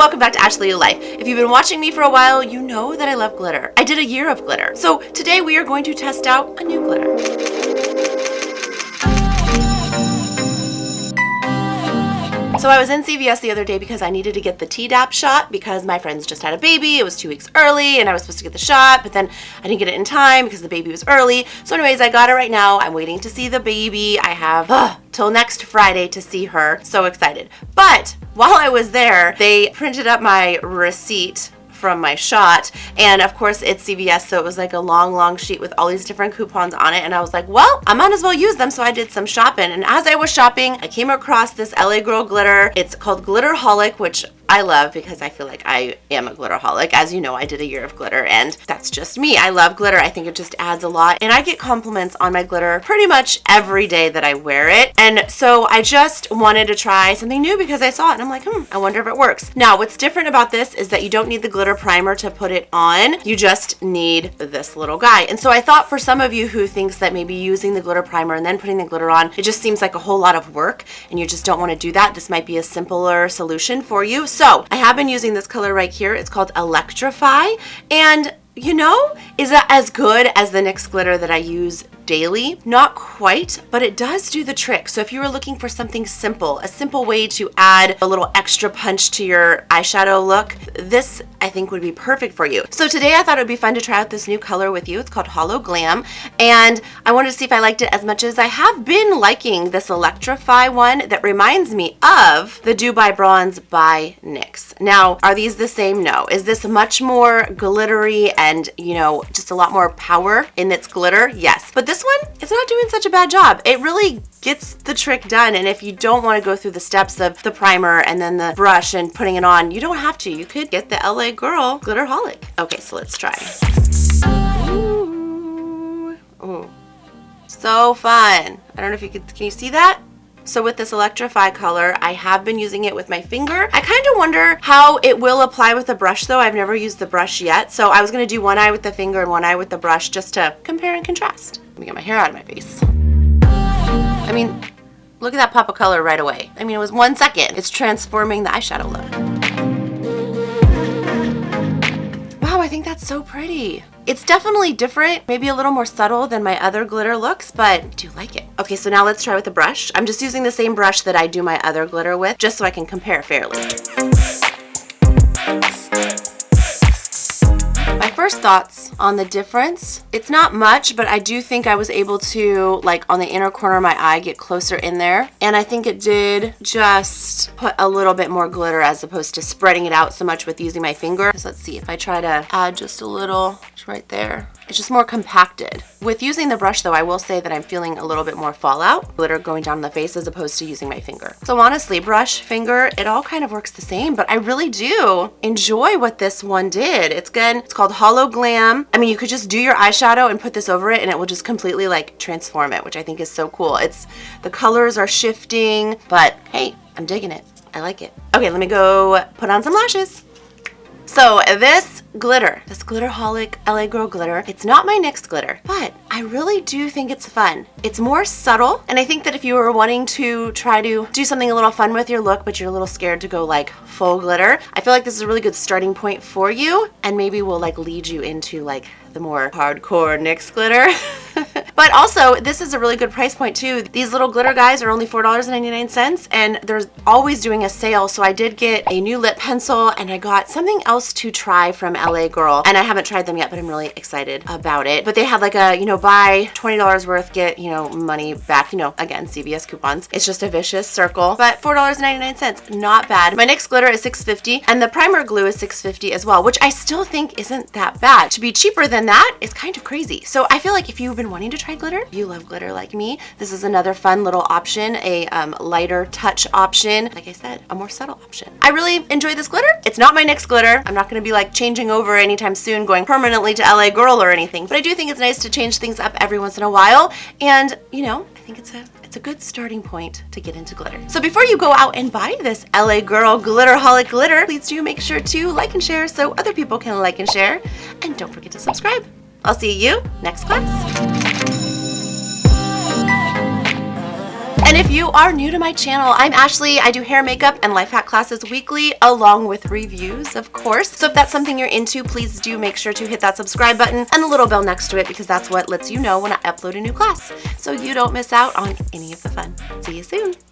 welcome back to Ashley Life. If you've been watching me for a while, you know that I love glitter. I did a year of glitter. So today we are going to test out a new glitter. So I was in CVS the other day because I needed to get the Tdap shot because my friends just had a baby. It was 2 weeks early and I was supposed to get the shot, but then I didn't get it in time because the baby was early. So anyways, I got it right now. I'm waiting to see the baby. I have till next Friday to see her. So excited. But while I was there, they printed up my receipt from my shot, and of course it's CVS, so it was like a long sheet with all these different coupons on it, and I was like, well, I might as well use them. So I did some shopping, and as I was shopping, I came across this LA Girl glitter. It's called Gliterholic, which I love because I feel like I am a glitterholic. As you know, I did a year of glitter, and that's just me. I love glitter. I think it just adds a lot, and I get compliments on my glitter pretty much every day that I wear it. And so I just wanted to try something new because I saw it, and I'm like, I wonder if it works. Now, what's different about this is that you don't need the glitter primer to put it on. You just need this little guy. And so I thought for some of you who thinks that maybe using the glitter primer and then putting the glitter on, it just seems like a whole lot of work, and you just don't want to do that, this might be a simpler solution for you. So I have been using this color right here. It's called Electrify, and you know, is that as good as the NYX glitter that I use daily? Not quite, but it does do the trick. So if you were looking for something simple, a simple way to add a little extra punch to your eyeshadow look, this I think would be perfect for you. So today I thought it would be fun to try out this new color with you. It's called Hollow Glam, and I wanted to see if I liked it as much as I have been liking this Electrify one that reminds me of the Dubai Bronze by NYX. Now, are these the same? No. Is this much more glittery and, you know, just a lot more power in its glitter? Yes. But this one, it's not doing such a bad job. It really gets the trick done, and if you don't want to go through the steps of the primer and then the brush and putting it on, you don't have to. You could get the LA Girl Gliterholic. Okay, so let's try. Ooh. So fun. I don't know if you can you see that? So with this Electrify color, I have been using it with my finger. I kind of wonder how it will apply with the brush though. I've never used the brush yet. So I was gonna do one eye with the finger and one eye with the brush just to compare and contrast. Let me get my hair out of my face. I mean, look at that pop of color right away. I mean, it was 1 second. It's transforming the eyeshadow look. Wow, I think that's so pretty. It's definitely different, maybe a little more subtle than my other glitter looks, but I do like it. Okay, so now let's try with the brush. I'm just using the same brush that I do my other glitter with, just so I can compare fairly. My first thoughts on the difference, it's not much, but I do think I was able to, like on the inner corner of my eye, get closer in there. And I think it did just put a little bit more glitter as opposed to spreading it out so much with using my finger. So let's see if I try to add just a little right there. It's just more compacted. With using the brush though, I will say that I'm feeling a little bit more fallout, glitter going down the face as opposed to using my finger. So honestly, brush, finger, it all kind of works the same, but I really do enjoy what this one did. It's good. It's called Hollow Glam. I mean, you could just do your eyeshadow and put this over it and it will just completely like transform it, which I think is so cool. The colors are shifting, but hey, I'm digging it. I like it. Okay, let me go put on some lashes. So this glitter, this Gliterholic LA Girl glitter, it's not my NYX glitter, but I really do think it's fun. It's more subtle, and I think that if you were wanting to try to do something a little fun with your look, but you're a little scared to go like full glitter, I feel like this is a really good starting point for you, and maybe will like lead you into like the more hardcore NYX glitter. But also, this is a really good price point too. These little glitter guys are only $4.99, and they're always doing a sale. So I did get a new lip pencil, and I got something else to try from LA Girl, and I haven't tried them yet, but I'm really excited about it. But they had like a, you know, buy $20 worth, get, you know, money back, you know, again, CVS coupons. It's just a vicious circle, but $4.99, not bad. My NYX glitter is $6.50, and the primer glue is $6.50 as well, which I still think isn't that bad. To be cheaper than that is kind of crazy. So I feel like if you've been wanting to try glitter, you love glitter like me, this is another fun little option, a lighter touch option. Like I said, a more subtle option. I really enjoy this glitter. It's not my NYX glitter. I'm not going to be like changing over anytime soon, going permanently to LA Girl or anything, but I do think it's nice to change things up every once in a while, and you know, I think it's a good starting point to get into glitter. So before you go out and buy this LA Girl Gliterholic glitter, please do make sure to like and share so other people can like and share, and don't forget to subscribe. I'll see you next class. And if you are new to my channel, I'm Ashley. I do hair, makeup, and life hack classes weekly, along with reviews, of course. So if that's something you're into, please do make sure to hit that subscribe button and the little bell next to it, because that's what lets you know when I upload a new class, so you don't miss out on any of the fun. See you soon.